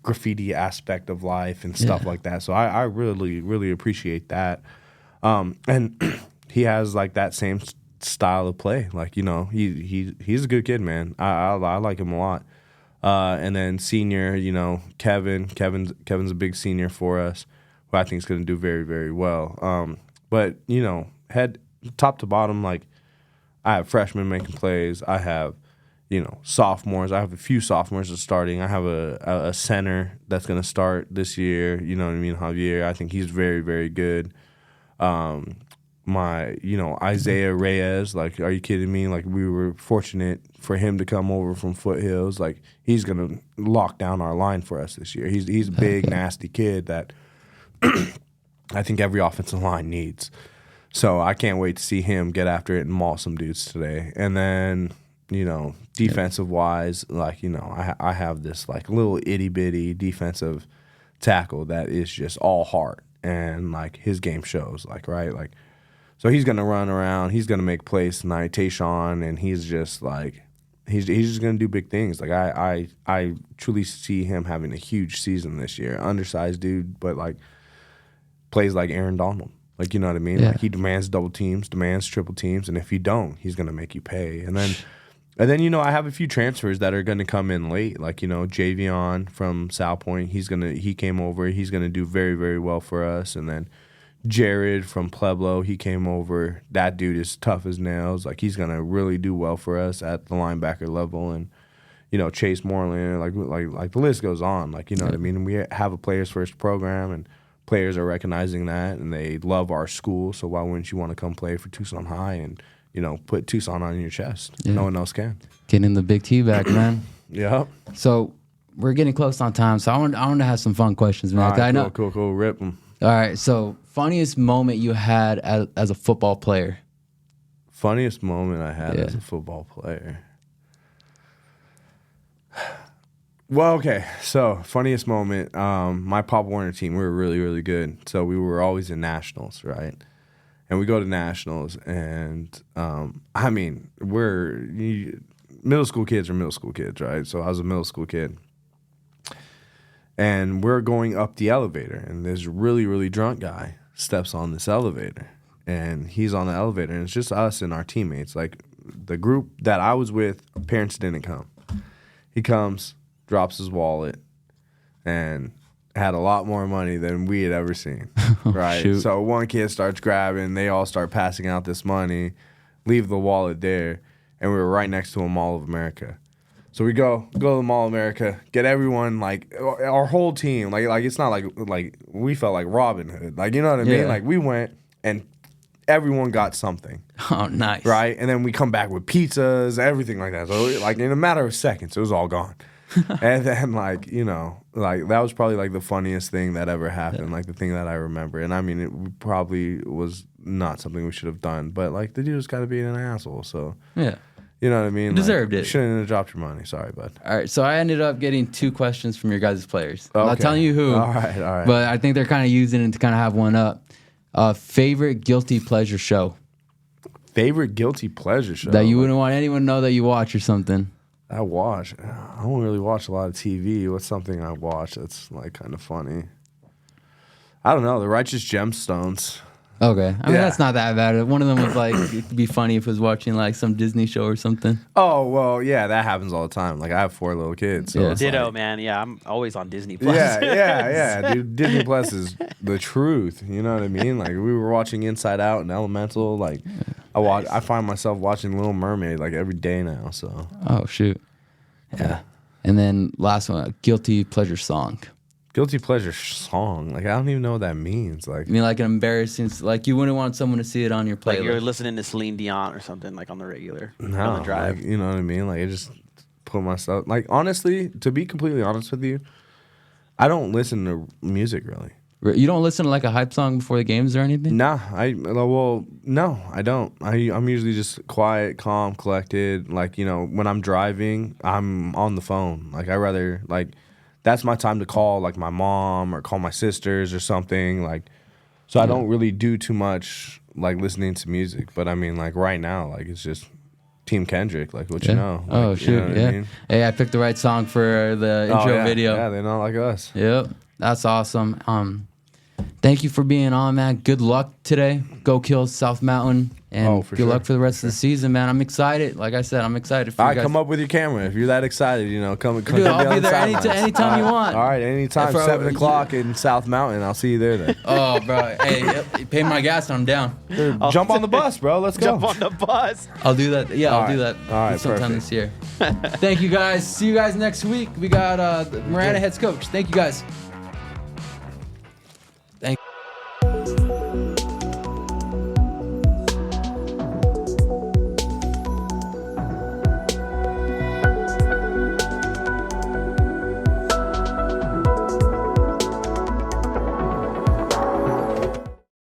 graffiti aspect of life and stuff like that. So I really, really appreciate that. And he has like that same style of play. Like, he's a good kid, man. I like him a lot. And then senior, Kevin's a big senior for us, who I think is going to do very, very well. But, head top to bottom, like, I have freshmen making plays. I have, sophomores. I have a few sophomores that's starting. I have a center that's going to start this year. You know what I mean? Javier. I think he's very, very good. Isaiah Reyes, like, are you kidding me? Like, we were fortunate for him to come over from Foothills. Like, he's going to lock down our line for us this year. He's a big, nasty kid that I think every offensive line needs. So I can't wait to see him get after it and maul some dudes today. And then, defensive wise, I have this like little itty bitty defensive tackle that is just all heart, and like his game shows, right. So he's gonna run around, he's gonna make plays tonight, Tayshawn, and he's just like he's just gonna do big things. Like I truly see him having a huge season this year. Undersized dude, but like plays like Aaron Donald. Like, you know what I mean? Yeah. Like he demands double teams, demands triple teams, and if you don't, he's gonna make you pay. And then I have a few transfers that are gonna come in late. Like, Javion from South Point, he came over, he's gonna do very, very well for us. And then Jared from Pueblo, he came over. That dude is tough as nails. Like he's gonna really do well for us at the linebacker level. And Chase Moreland, like the list goes on. Like, you know what I mean? And we have a players first program, and players are recognizing that, and they love our school. So why wouldn't you want to come play for Tucson High and put Tucson on your chest? Yeah. No one else can. Getting the big T back, man. Yep. So we're getting close on time, so I want to have some fun questions, man. All right, I know. Cool. Rip them. All right. So funniest moment you had as a football player? Funniest moment I had as a football player. Well, okay. So, funniest moment, my Pop Warner team, we were really, really good. So, we were always in nationals, right? And we go to nationals, and, middle school kids are middle school kids, right? So, I was a middle school kid. And we're going up the elevator, and this really, really drunk guy steps on this elevator. And he's on the elevator, and it's just us and our teammates. Like, the group that I was with, parents didn't come. He comes, drops his wallet, and had a lot more money than we had ever seen, right? Shoot. So one kid starts grabbing, they all start passing out this money, leave the wallet there, and we were right next to a Mall of America. So we go to the Mall of America, get everyone, like, our whole team, like it's not like we felt like Robin Hood, like, you know what I mean? Yeah. Like, we went, and everyone got something. Oh, nice. Right? And then we come back with pizzas, everything like that. So, like, in a matter of seconds, it was all gone. And then, that was probably, like, the funniest thing that ever happened, like, the thing that I remember. And, I mean, it probably was not something we should have done. But, like, the dude just got to be an asshole, so. Yeah. You know what I mean? Deserved it. Shouldn't have dropped your money. Sorry, bud. All right, so I ended up getting 2 questions from your guys' players. I'm not Okay. telling you who. All right. But I think they're kind of using it to kind of have one up. Favorite guilty pleasure show? Favorite guilty pleasure show? That you wouldn't want anyone to know that you watch or something. I watch. I don't really watch a lot of TV. What's something I watch that's, like, kind of funny? I don't know. The Righteous Gemstones. Okay. I mean, that's not that bad. One of them was like, it'd be funny if it was watching like some Disney show or something. Oh, well, yeah, that happens all the time. Like, I have 4 little kids. So it's Ditto, like, man. Yeah, I'm always on Disney Plus. yeah, dude. Disney Plus is the truth. You know what I mean? Like, we were watching Inside Out and Elemental. Like, I find myself watching Little Mermaid like every day now. So. Oh, shoot. Yeah. And then last one, guilty pleasure song. Guilty pleasure song. Like, I don't even know what that means. Like, I mean, like an embarrassing, like you wouldn't want someone to see it on your playlist. Like you're listening to Celine Dion or something, like on the regular, no, on the drive. like, you know what I mean? Like, I just put myself, like, honestly, to be completely honest with you, I don't listen to music really. You don't listen to like a hype song before the games or anything? No, I don't. I'm usually just quiet, calm, collected. Like, you know, when I'm driving, I'm on the phone. Like, I rather, like, that's my time to call, like, my mom or call my sisters or something. Like, so I don't really do too much, like, listening to music. But I mean, like, right now, like, it's just Team Kendrick, like, what you know. Like, Oh, shoot, you know what I mean? Hey, I picked the right song for the intro video. Yeah, they're not like us. Yep, that's awesome. Thank you for being on, man. Good luck today. Go kill South Mountain. And good luck for the rest of the season, man. I'm excited. Like I said, I'm excited for you guys. Come up with your camera. If you're that excited, you know, come Dude, I'll be there anytime you want. All right, anytime. 7 o'clock in South Mountain. I'll see you there then. Oh, bro. Hey, pay my gas and I'm down. Dude, jump on the bus, bro. Let's go. Jump on the bus. I'll do that. Yeah, I'll do that sometime this year. Thank you, guys. See you guys next week. We got Miranda heads coach. Thank you, guys.